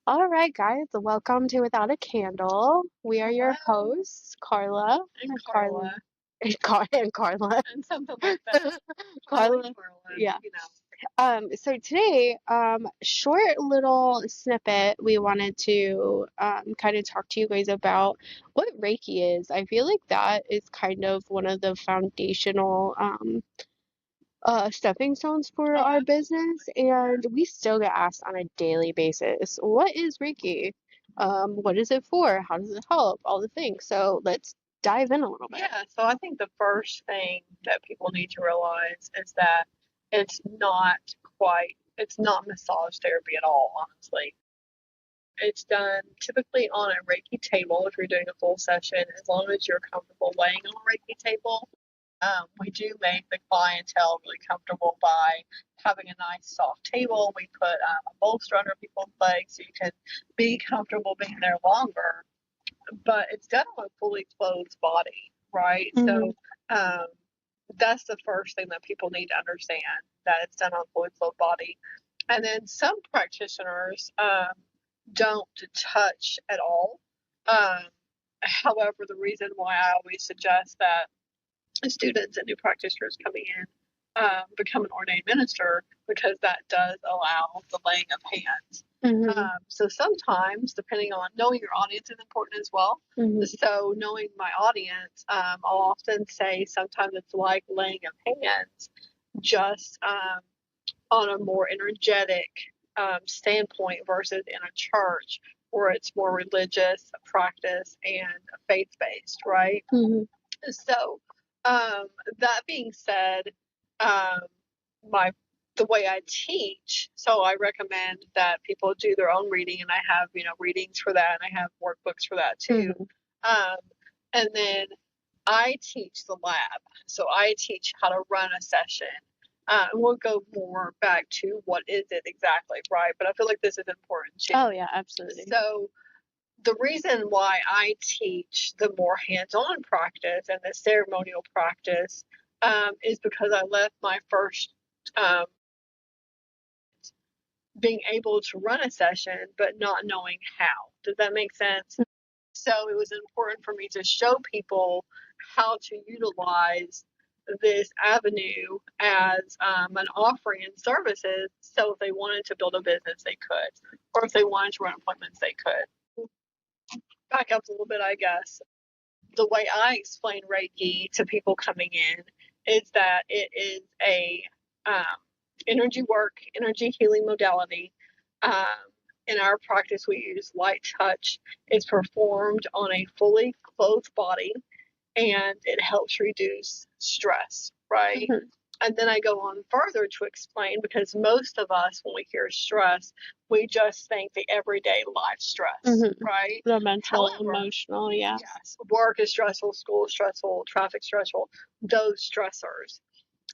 All right, guys, welcome to Without a Candle. We are your Hello, hosts, Carla and Carla Carla, and Carla. and something like that. Carla and Carla, Carla, yeah. So today, short little snippet, we wanted to kind of talk to you guys about what Reiki is. I feel like that is kind of one of the foundational stepping stones for Oh, our business, absolutely. and we still get asked on a daily basis, what is Reiki? What is it for? How does it help? All the things. So let's dive in a little bit. Yeah, so I think the first thing that people need to realize is that it's not it's not massage therapy at all, honestly. It's done typically on a Reiki table if you're doing a full session, as long as you're comfortable laying on a Reiki table. We do make the clientele really comfortable by having a nice soft table. We put a bolster under people's legs so you can be comfortable being there longer. But it's done on a fully clothed body, right? Hmm. So um, that's the first thing that people need to understand, that it's done on a fully clothed body. And then some practitioners don't touch at all. Um, However, the reason why I always suggest that students and new practitioners coming in become an ordained minister, because that does allow the laying of hands. Hmm. So sometimes, depending on knowing your audience is important as well. Hmm. So knowing my audience, I'll often say sometimes it's like laying of hands, just on a more energetic standpoint versus in a church where it's more religious practice and faith based, right? Hmm. So, um, that being said, um, my the way I teach, so I recommend that people do their own reading, and I have readings for that, and I have workbooks for that too. Hmm. Um, and then I teach the lab, so I teach how to run a session. And we'll go more back to what is it exactly, right? But I feel like this is important too. Oh, yeah, absolutely. So the reason why I teach the more hands-on practice and the ceremonial practice is because I left my first um, being able to run a session, but not knowing how. Does that make sense? So it was important for me to show people how to utilize this avenue as an offering and services. So if they wanted to build a business, they could, or if they wanted to run appointments, they could. Back up a little bit, I guess. The way I explain Reiki to people coming in is that it is a um, energy work, energy healing modality. Um, in our practice, we use light touch. It's performed on a fully clothed body, and it helps reduce stress, right? Hmm. And then I go on further to explain, because most of us, when we hear stress, we just think the everyday life stress, Hmm. right? The mental, However, emotional, yeah. yes, work is stressful, school is stressful, traffic stressful, those stressors.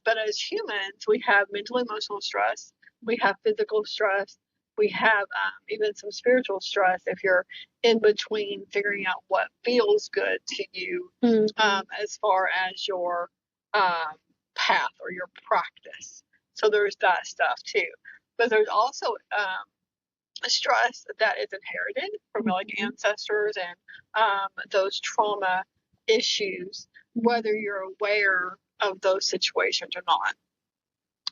But as humans, we have mental, emotional stress, we have physical stress, we have even some spiritual stress if you're in between figuring out what feels good to you, Hmm. as far as your um, path or your practice. So there's that stuff too. But there's also stress that is inherited from like Hmm. ancestors and those trauma issues, whether you're aware of those situations or not.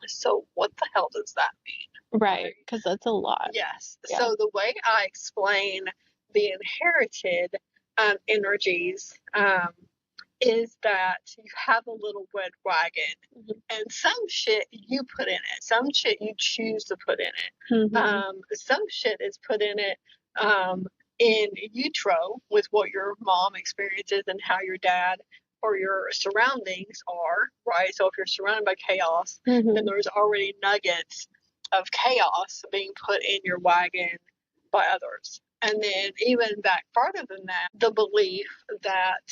So, what the hell does that mean? Right, Right. because that's a lot. Yes. Yeah. So, the way I explain the inherited energies is that you have a little red wagon, Hmm. and some shit you put in it, some shit you choose to put in it, Hmm. some shit is put in it in utero with what your mom experiences and how your dad or your surroundings are, right? So if you're surrounded by chaos, then Hmm. there's already nuggets of chaos being put in your wagon by others. And then, even back farther than that, the belief that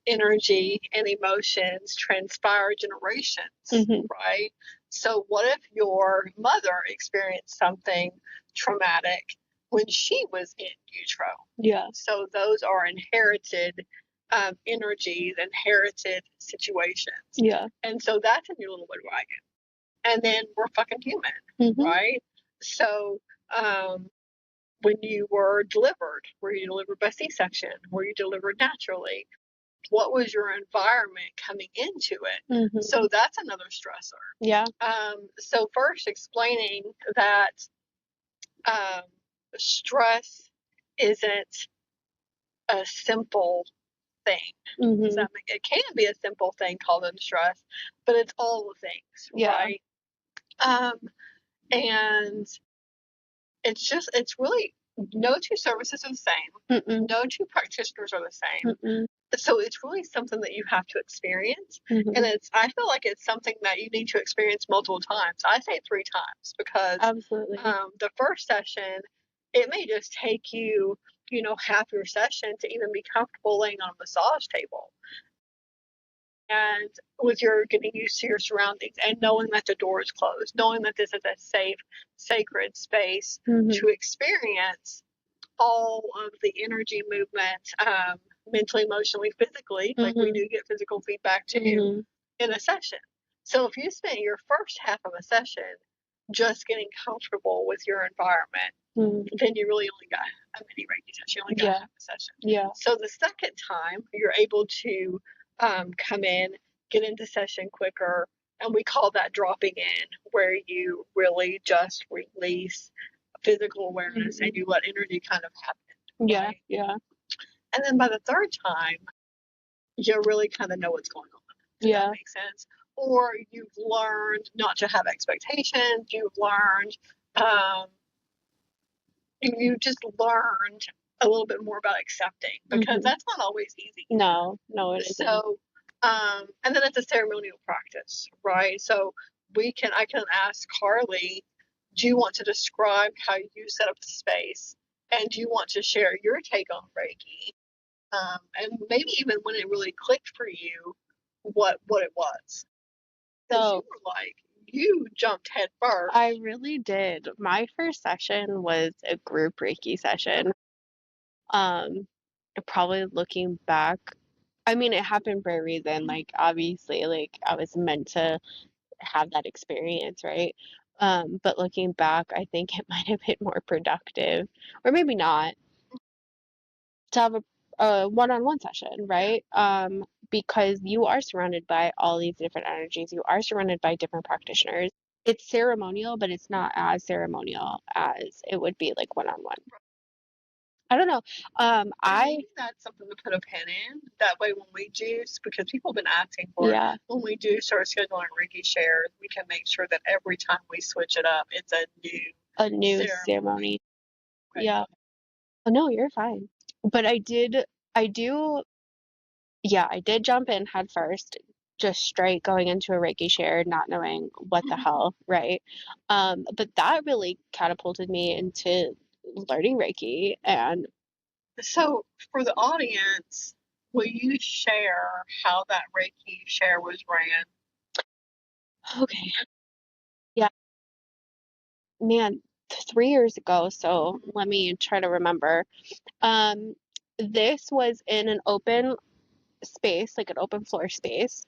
energy and emotions transpire generations, Hmm. right? So, what if your mother experienced something traumatic when she was in utero? Yeah. So, those are inherited energies, inherited situations. Yeah. And so, that's in your little red wagon. And then we're fucking human, Hmm. right? So, um, when you were delivered? Were you delivered by C-section? Were you delivered naturally? What was your environment coming into it? So that's another stressor. Yeah. So first explaining that stress isn't a simple thing. Does that make it can be a simple thing called stress, but it's all the things, Yeah. right? And it's really no two services are the same. No two practitioners are the same. So it's really something that you have to experience. And I feel like it's something that you need to experience multiple times. I say 3 times because Absolutely. The first session, it may just take you, half your session to even be comfortable laying on a massage table. And with your getting used to your surroundings and knowing that the door is closed, knowing that this is a safe, sacred space to experience all of the energy movement, mentally, emotionally, physically, like we do get physical feedback too in a session. So if you spend your first half of a session just getting comfortable with your environment, then you really only got a mini Reiki session. You only got half a session. Yeah. So the second time, you're able to come in, get into session quicker, and we call that dropping in, where you really just release physical awareness and you let energy kind of happen. Yeah. Right? Yeah. And then by the third time, you really kind of know what's going on. Does that make sense? Or you've learned not to have expectations. You've learned, you just learned a little bit more about accepting, because that's not always easy. No, it isn't. So, and then it's a ceremonial practice, right? So I can ask Karlie, do you want to describe how you set up the space? And do you want to share your take on Reiki? And maybe even when it really clicked for you, what it was. Because you were like, you jumped head first. I really did. My first session was a group Reiki session. Probably looking back, I mean, it happened for a reason. Like, obviously, like, I was meant to have that experience, right? But looking back, I think it might have been more productive, or maybe not, to have a one-on-one session, right? Because you are surrounded by all these different energies. You are surrounded by different practitioners. It's ceremonial, but it's not as ceremonial as it would be like one-on-one. I don't know. Maybe that's something to put a pin in. That way, when we do, because people have been asking for it, when we do start scheduling Reiki shares, we can make sure that every time we switch it up, it's a new ceremony. Okay. Yeah. Oh, no, you're fine. But I did jump in head first, just straight going into a Reiki share, not knowing what the hell, right? But that really catapulted me into learning Reiki. And so for the audience, will you share how that Reiki share was ran? Okay. Yeah. Man, 3 years ago, so let me try to remember. This was in an open space, like an open floor space.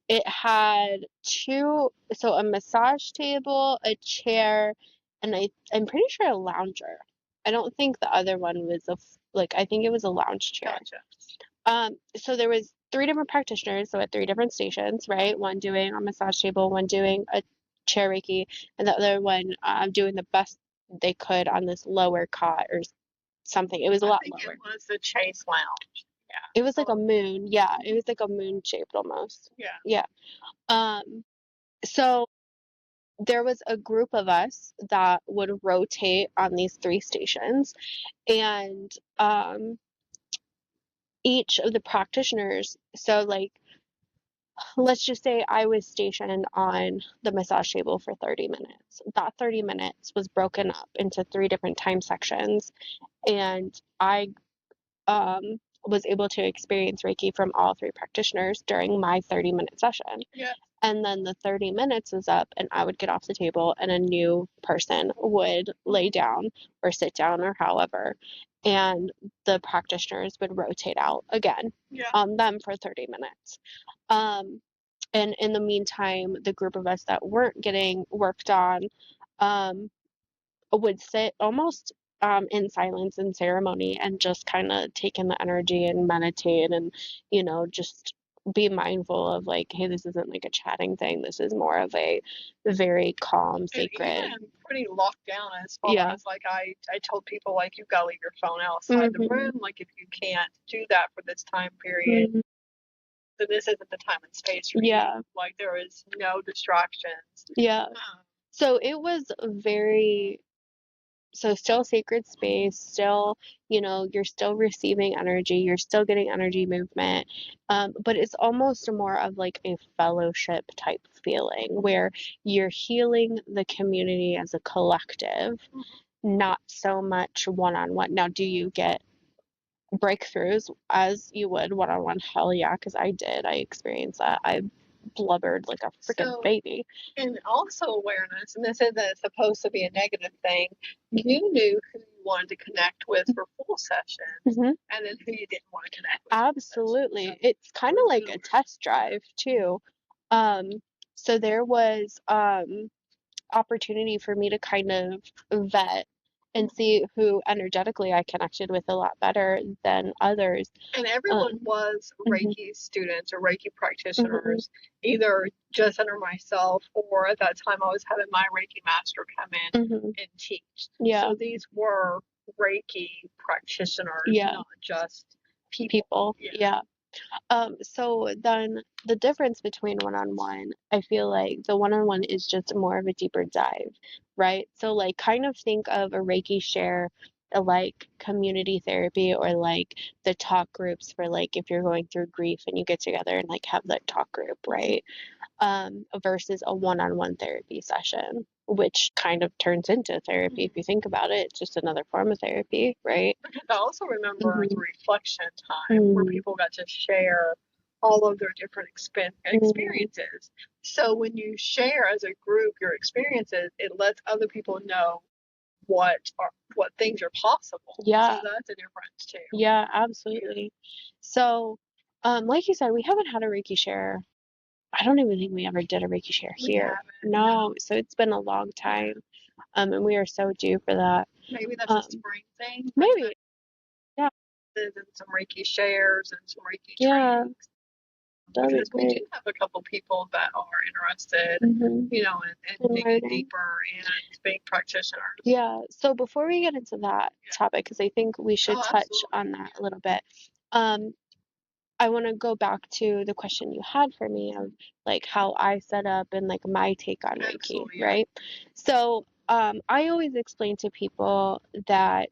It had a massage table, a chair, and I'm pretty sure a lounger. I don't think the other one was I think it was a lounge chair. Gotcha. So there was 3 different practitioners, so at 3 different stations, right? One doing a massage table, one doing a chair Reiki, and the other one doing the best they could on this lower cot or something. It was a lot lower. It was the Chase Lounge. Yeah. It was like a moon. Yeah, it was like a moon shaped almost. Yeah. Yeah. So there was a group of us that would rotate on these 3 stations, and each of the practitioners, so like, let's just say I was stationed on the massage table for 30 minutes. That 30 minutes was broken up into 3 different time sections, and I was able to experience Reiki from all 3 practitioners during my 30-minute session. Yeah. And then the 30 minutes was up, and I would get off the table, and a new person would lay down or sit down or however. And the practitioners would rotate out again on them for 30 minutes. And in the meantime, the group of us that weren't getting worked on would sit almost in silence and ceremony and just kind of take in the energy and meditate and, just be mindful of like, hey, this isn't like a chatting thing. This is more of a very calm, sacred. And even pretty locked down as far Yeah. as like I told people like you've got to leave your phone outside the room. Like if you can't do that for this time period, then this isn't the time and space for you. Like there is no distractions. Yeah. So it was still sacred space, still, you're still receiving energy, you're still getting energy movement, but it's almost more of like a fellowship type feeling where you're healing the community as a collective, not so much one-on-one. Now, do you get breakthroughs as you would one-on-one? Hell yeah, because I did. I experienced that. I blubbered like a freaking baby. And also awareness, and this isn't supposed to be a negative thing. You knew who you wanted to connect with for full sessions, and then who you didn't want to connect with. Absolutely. So it's kind of like a test drive too. So there was opportunity for me to kind of vet and see who energetically I connected with a lot better than others. And everyone was Reiki students or Reiki practitioners, either just under myself or at that time I was having my Reiki master come in and teach. So these were Reiki practitioners, not just people. Yeah. So then the difference between one-on-one, I feel like the one-on-one is just more of a deeper dive, right? So like kind of think of a Reiki share, like community therapy or like the talk groups for like if you're going through grief and you get together and like have that talk group, right? Versus a one-on-one therapy session, which kind of turns into therapy if you think about it. It's just another form of therapy, right? Because I also remember the reflection time where people got to share all of their different experiences. So when you share as a group your experiences, it lets other people know what things are possible. Yeah. So that's a difference too. Yeah, absolutely. So, like you said, we haven't had a Reiki share. I don't even think we ever did a Reiki share here. No, so it's been a long time. And we are so due for that. Maybe that's a spring thing. Maybe. Yeah. And some Reiki shares and some Reiki trainings. Because we do have a couple people that are interested, in digging deeper and being practitioners. Yeah. So before we get into that topic, because I think we should touch on that a little bit, I want to go back to the question you had for me of like how I set up and like my take on Reiki, right? So I always explain to people that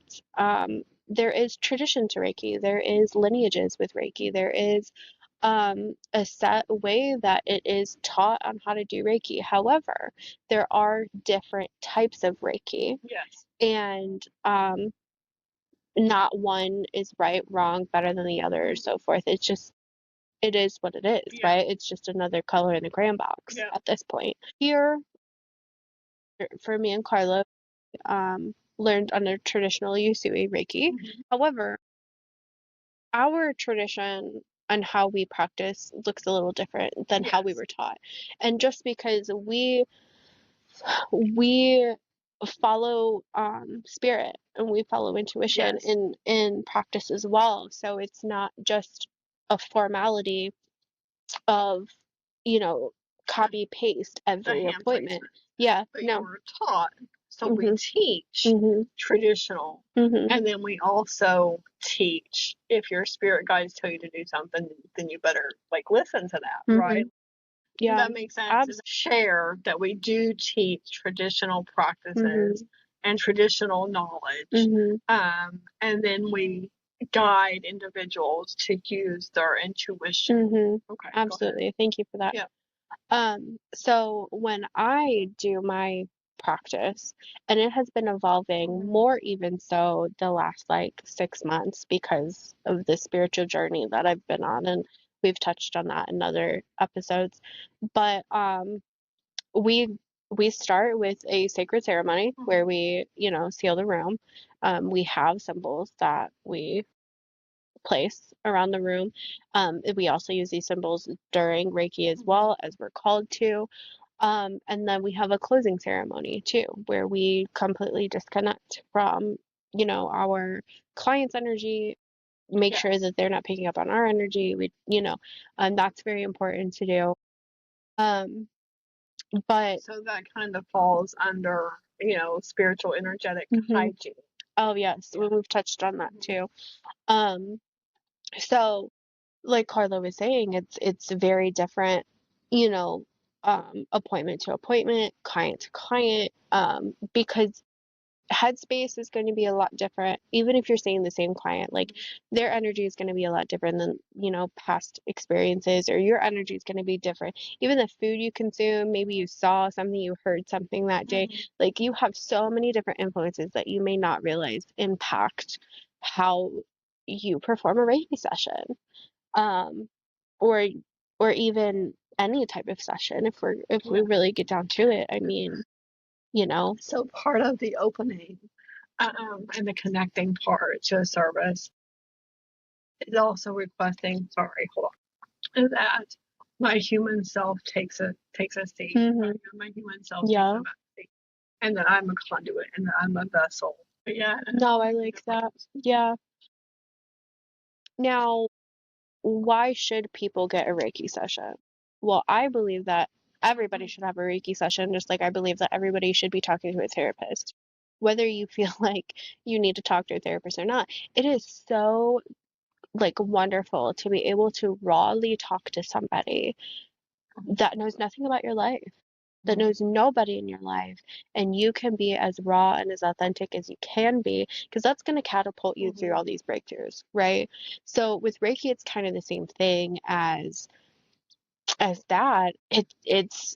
there is tradition to Reiki, there is lineages with Reiki, there is a set way that it is taught on how to do Reiki. However, there are different types of Reiki. Yes. And not one is right, wrong, better than the other, or so forth. It's just, it is what it is, right? It's just another color in the crayon box at this point. Here, for me and Carla, learned under traditional Usui Reiki. However, our tradition and how we practice looks a little different than how we were taught. And just because we follow spirit and we follow intuition in practice as well. So it's not just a formality of, copy paste every appointment. Yeah. But No. we're taught. So we teach traditional, and then we also teach if your spirit guides tell you to do something, then you better like listen to that, right? Yeah. Does that make sense? Share that we do teach traditional practices and traditional knowledge, and then we guide individuals to use their intuition. Okay. Absolutely. Thank you for that. Yeah. So when I do my practice, and it has been evolving more even so the last like 6 months because of the spiritual journey that I've been on, and we've touched on that in other episodes. But we start with a sacred ceremony where we, seal the room. We have symbols that we place around the room. We also use these symbols during Reiki as well as we're called to. And then we have a closing ceremony too, where we completely disconnect from our client's energy, make sure that they're not picking up on our energy. That's very important to do. But so that kind of falls under, spiritual energetic hygiene. Oh yes, we've touched on that too. So like Carla was saying, it's very different, appointment to appointment, client to client, because headspace is going to be a lot different. Even if you're seeing the same client, like their energy is going to be a lot different than, past experiences, or your energy is going to be different. Even the food you consume, maybe you saw something, you heard something that day. Like you have so many different influences that you may not realize impact how you perform a Reiki session. Um, or even any type of session if we really get down to it. I mean, So part of the opening and the connecting part to a service is also requesting, sorry, hold on, that my human self takes a seat. Right? My human self takes a seat. And that I'm a conduit and that I'm a vessel. Yeah. No, I like that. Yeah. Now, why should people get a Reiki session? Well, I believe that everybody should have a Reiki session, just like I believe that everybody should be talking to a therapist. Whether you feel like you need to talk to a therapist or not, it is so like wonderful to be able to rawly talk to somebody that knows nothing about your life, that knows nobody in your life, and you can be as raw and as authentic as you can be, because that's going to catapult you through all these breakthroughs, right? So with Reiki, it's kind of the same thing as that. It's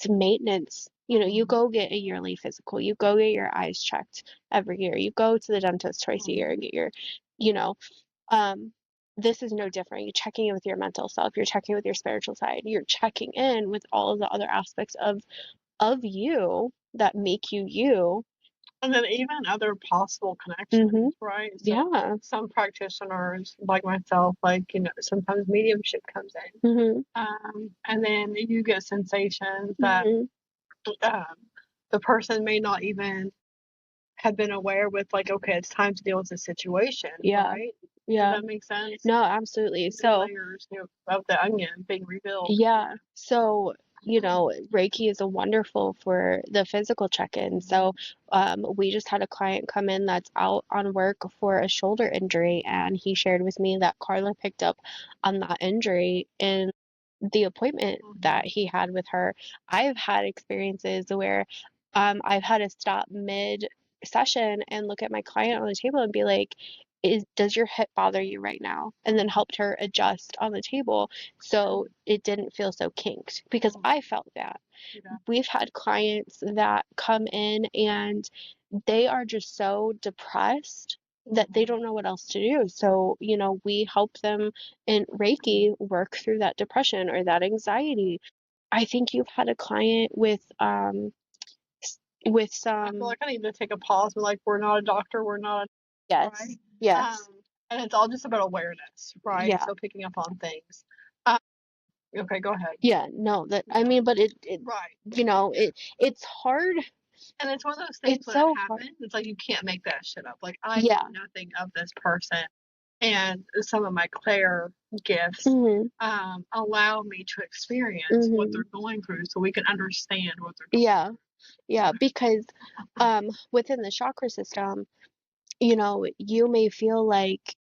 maintenance. You go get a yearly physical, you go get your eyes checked every year, you go to the dentist twice a year and get your, you know, um, this is no different. You're checking in with your mental self, you're checking with your spiritual side, you're checking in with all of the other aspects of you that make you you. And then even other possible connections, right? So some practitioners, like myself, sometimes mediumship comes in. And then you get sensations that the person may not even have been aware with, like, okay, it's time to deal with the situation, right? Yeah. Does that make sense? No, absolutely. So layers of the onion being revealed. Yeah. So, Reiki is a wonderful for the physical check-in. So, we just had a client come in that's out on work for a shoulder injury, and he shared with me that Carla picked up on that injury in the appointment that he had with her. I've had experiences where I've had to stop mid session and look at my client on the table and be like, does your hip bother you right now? And then helped her adjust on the table so it didn't feel so kinked, because I felt that. We've had clients that come in and they are just so depressed that they don't know what else to do. So, we help them in Reiki work through that depression or that anxiety. I think you've had a client with I some. feel like I need to take a pause. We're not a doctor. We're not. Yes. Right? Yes. And it's all just about awareness, right? Yeah. So picking up on things. Okay, go ahead. Yeah. No, I mean, but it right. It's hard. And it's one of those things It's when so it hard. happens, it's like you can't make that shit up. Like, I know nothing of this person, and some of my Claire gifts allow me to experience what they're going through, so we can understand what they're going through. Yeah, because within the chakra system, you may feel like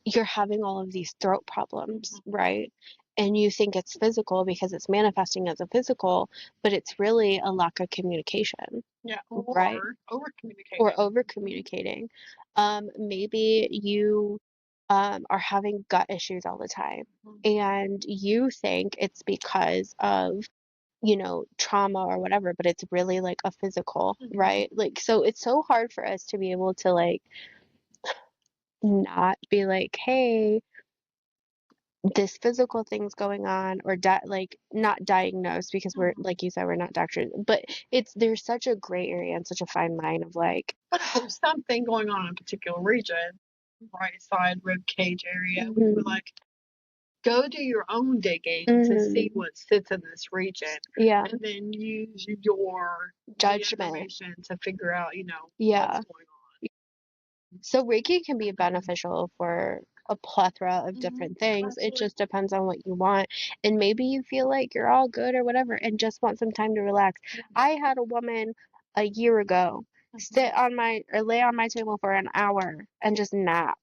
you're having all of these throat problems, right? And you think it's physical because it's manifesting as a physical, but it's really a lack of communication. Yeah, right? Over communicating. Or over communicating. Maybe you are having gut issues all the time, and you think it's because of trauma or whatever, but it's really like a physical, right? Like, so it's so hard for us to be able to like not be like, hey, this physical thing's going on, or like not diagnosed, because we're, like you said, we're not doctors, but there's such a gray area and such a fine line of like, but if there's something going on in a particular region, right side rib cage area, we would like go do your own digging to see what sits in this region. And then use your judgment information to figure out, Yeah. what's going on. So Reiki can be beneficial for a plethora of different things. It Absolutely. just depends on what you want. And maybe you feel like you're all good or whatever and just want some time to relax. I had a woman a year ago sit on my or lay on my table for an hour and just nap.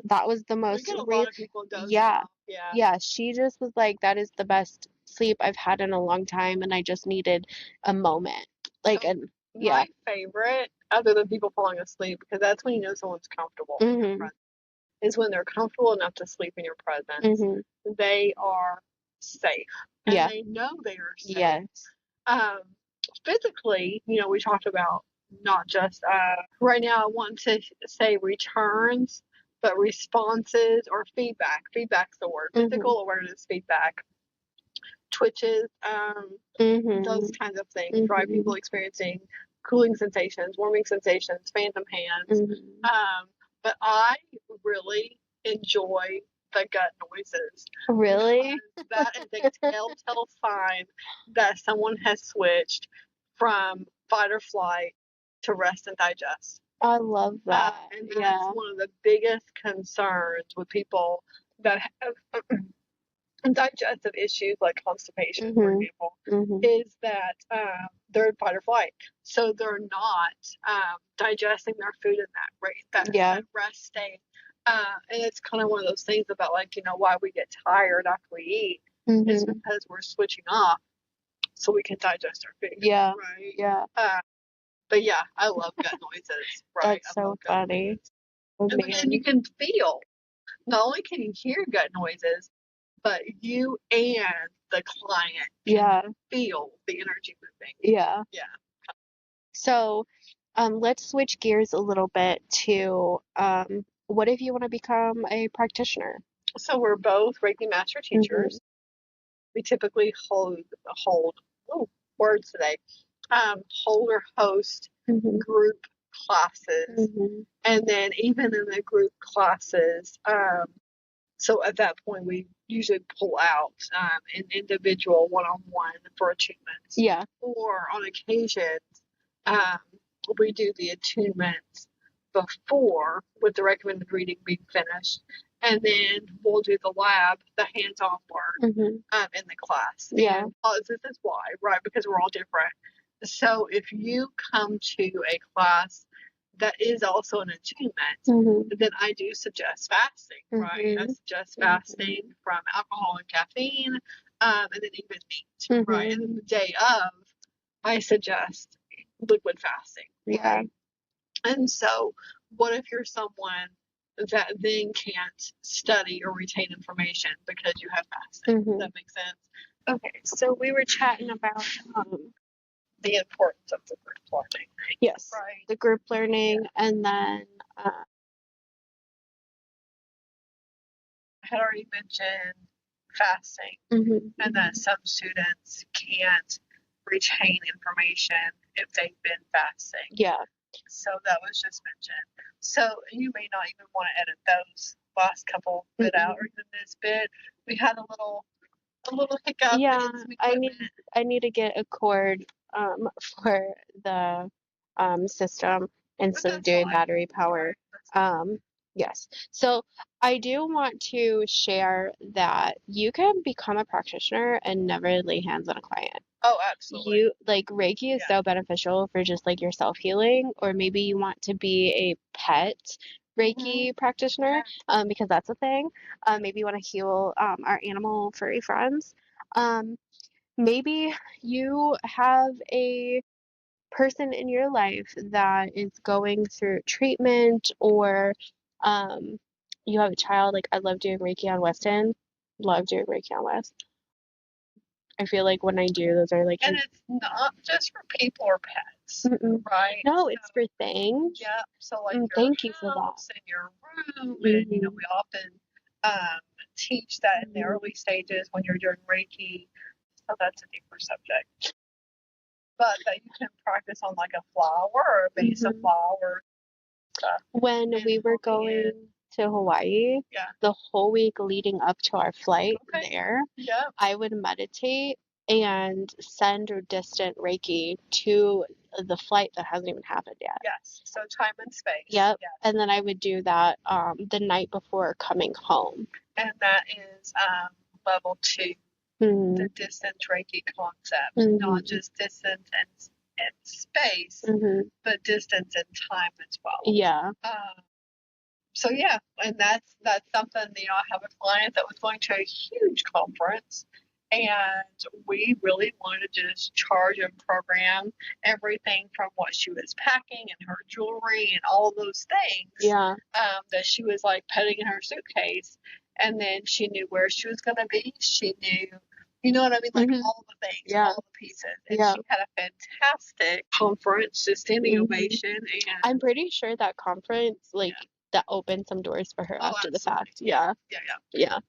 That was the We most get a lot of people dozing yeah. off. Yeah. Yeah, she just was like, that is the best sleep I've had in a long time and I just needed a moment. Like So yeah. my favorite, other than people falling asleep, because that's when you know someone's comfortable in your presence, is when they're comfortable enough to sleep in your presence. They are safe. And Yeah. they know they are safe. Yes. Physically, you know, we talked about not just right now I want to say returns, but responses or feedback. Feedback's the word. Physical awareness feedback. Twitches, those kinds of things, right? People experiencing cooling sensations, warming sensations, phantom hands. But I really enjoy the gut noises. Really? That is a telltale sign that someone has switched from fight or flight to rest and digest. I love that. And that's one of the biggest concerns with people that have digestive issues like constipation, for example, is that they're in fight or flight. So they're not digesting their food in that rate, that rest state. And it's kind of one of those things about, like, you know, why we get tired after we eat is because we're switching off so we can digest our food. Yeah. Right? Yeah. But yeah, I love gut noises. Right? That's so funny. And then you can feel, not only can you hear gut noises, but you and the client can feel the energy moving. Yeah. Yeah. So, let's switch gears a little bit to what if you want to become a practitioner? So we're both Reiki master teachers. We typically hold words today. Hold or host group classes. And then even in the group classes, so at that point, we usually pull out an individual one-on-one for attunements. Yeah. Or on occasions, we do the attunements before with the recommended reading being finished. And then we'll do the lab, the hands-on work in the class. Yeah. And this is why, right? Because we're all different. So if you come to a class that is also an attunement, then I do suggest fasting, right? I suggest fasting from alcohol and caffeine, and then even meat, right? And then the day of, I suggest liquid fasting, right? And so, what if you're someone that then can't study or retain information because you have fasting? Does that make sense? Okay, so we were chatting about the importance of the group learning. Yes, right. The group learning, and then I had already mentioned fasting, and that some students can't retain information if they've been fasting. Yeah. So that was just mentioned. So you may not even want to edit those last couple bit out, or even this bit. We had a little hiccup. Yeah, I need to get a cord for the system instead of doing battery power. Yes. So I do want to share that you can become a practitioner and never lay hands on a client. Oh, absolutely. Reiki is so beneficial for just like your self-healing, or maybe you want to be a pet Reiki practitioner, because that's a thing. Maybe you want to heal our animal furry friends. Maybe you have a person in your life that is going through treatment, or you have a child. Like, I love doing Reiki on Weston. Love doing Reiki on West. I feel like when I do, those are like. And it's not just for people or pets, right? No, it's for things. Yeah. So like thank you your for that. house and your room, and you know, we often teach that in the early stages when you're doing Reiki. So that's a deeper subject. But that you can practice on like a flower or a base of flower stuff. When we were going to Hawaii, the whole week leading up to our flight there, I would meditate and send or distant Reiki to the flight that hasn't even happened yet. Yes. So time and space. Yep. Yes. And then I would do that the night before coming home. And that is level 2, Mm-hmm. the distant Reiki concept, Mm-hmm. not just distance and space, Mm-hmm. but distance and time as well. Yeah. So yeah, and that's something, I have a client that was going to a huge conference, and we really wanted to just charge and program everything from what she was packing and her jewelry and all those things. Yeah. That she was like putting in her suitcase, and then she knew where she was going to be. She knew, you know what I mean, like all the things, Yeah. all the pieces. And she had a fantastic conference, just standing ovation. And I'm pretty sure that conference, that opened some doors for her after absolutely. the fact. Yeah.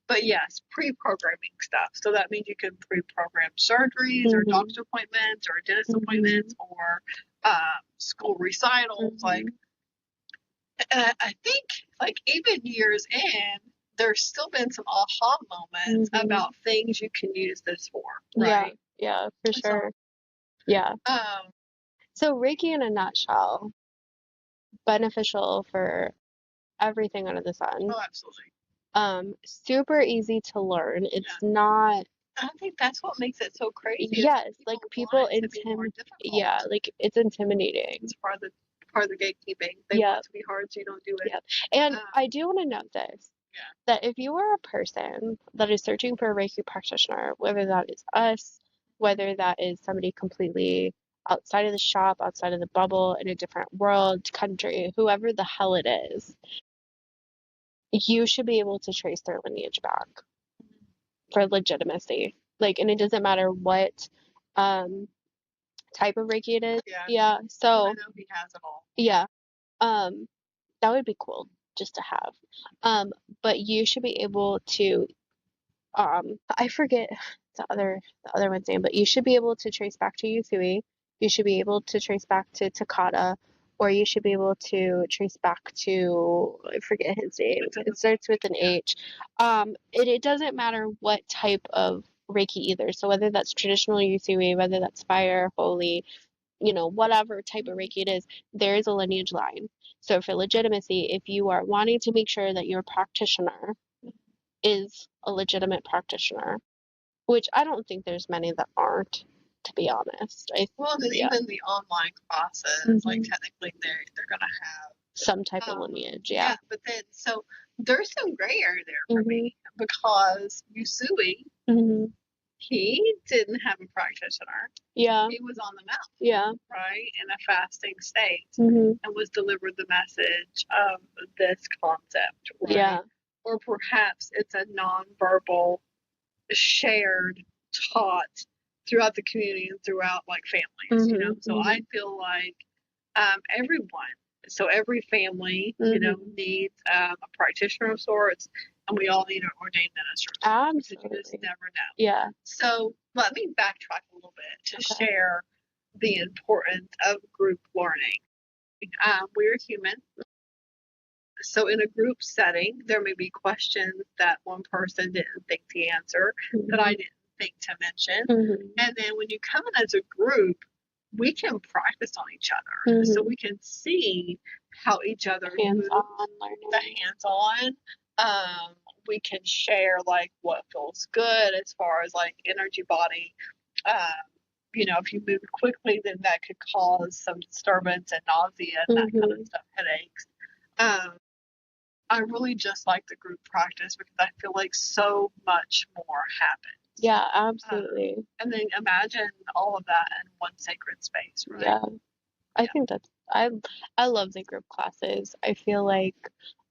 But yes, pre-programming stuff. So that means you can pre-program surgeries or doctor appointments or dentist appointments or school recitals. Like, and I think, like, even years in, there's still been some aha moments about things you can use this for, right? Yeah, for sure. Yeah. So Reiki in a nutshell, beneficial for everything under the sun. Oh, absolutely. Super easy to learn. It's not. I think that's what makes it so crazy. Yes, people yeah, it's intimidating. It's part of the gatekeeping. They want it to be hard, so you don't do it. Yeah. And I do want to note this. That if you are a person that is searching for a Reiki practitioner, whether that is us, whether that is somebody completely outside of the shop, outside of the bubble, in a different world, country, whoever the hell it is, you should be able to trace their lineage back for legitimacy. And it doesn't matter what type of Reiki it is. Yeah. So I know he has it all. Yeah. That would be cool just to have. But you should be able to I forget the other one's name, but you should be able to trace back to Yusui. You should be able to trace back to Takata, or you should be able to trace back to, I forget his name. It starts with an H. It doesn't matter what type of Reiki either. So whether that's traditional Yusui, whether that's fire, holy, whatever type of Reiki it is, there is a lineage line. So for legitimacy, if you are wanting to make sure that your practitioner is a legitimate practitioner, which I don't think there's many that aren't, to be honest. Even the online classes, like technically they're gonna have some type of lineage, but then so there's some gray area there for me because Yusui, he didn't have a practitioner. Yeah. He was on the mountain. Yeah. Right? In a fasting state. And was delivered the message of this concept, right? Yeah. Or perhaps it's a nonverbal, shared, taught throughout the community and throughout families, So I feel like everyone, so every family, needs a practitioner of sorts, and we all need an ordained minister. Absolutely. You just never know. Yeah. So let me backtrack a little bit to share the importance of group learning. We're human. So in a group setting, there may be questions that one person didn't think to answer, that I didn't think to mention. And then when you come in as a group, we can practice on each other. So we can see how each other hands-on learning. The hands-on. We can share what feels good as far as energy body. If you move quickly, then that could cause some disturbance and nausea and that kind of stuff, headaches. I really just like the group practice because I feel like so much more happens. Yeah, absolutely. And then imagine all of that in one sacred space, right? Yeah. I think I love the group classes. I feel like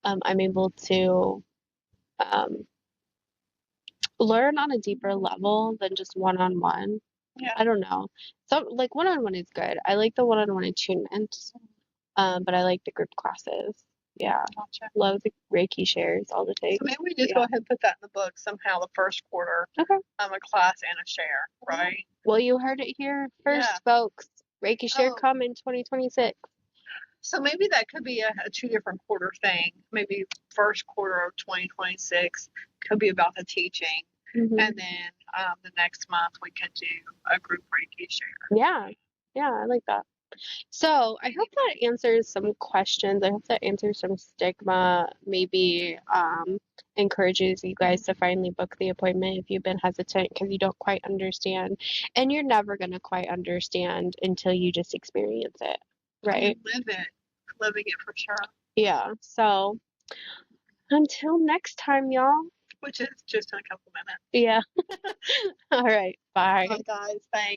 I'm able to learn on a deeper level than just one-on-one. Yeah. I don't know. So one-on-one is good. I like the one-on-one attunement, but I like the group classes. Yeah. Gotcha. Love the Reiki shares, all the things. So maybe we just go ahead and put that in the book somehow, the first quarter. Okay. A class and a share, right? Well, you heard it here first, folks. Reiki share come in 2026. So maybe that could be a 2 different quarter thing. Maybe first quarter of 2026 could be about the teaching. And then the next month we can do a group Reiki share. Yeah. Yeah, I like that. So I hope that answers some questions. I hope that answers some stigma, maybe encourages you guys to finally book the appointment if you've been hesitant because you don't quite understand. And you're never going to quite understand until you just experience it, right? Living it for sure. Yeah. So until next time, y'all. Which is just in a couple minutes. Yeah. All right. Bye. Bye, guys. Thanks.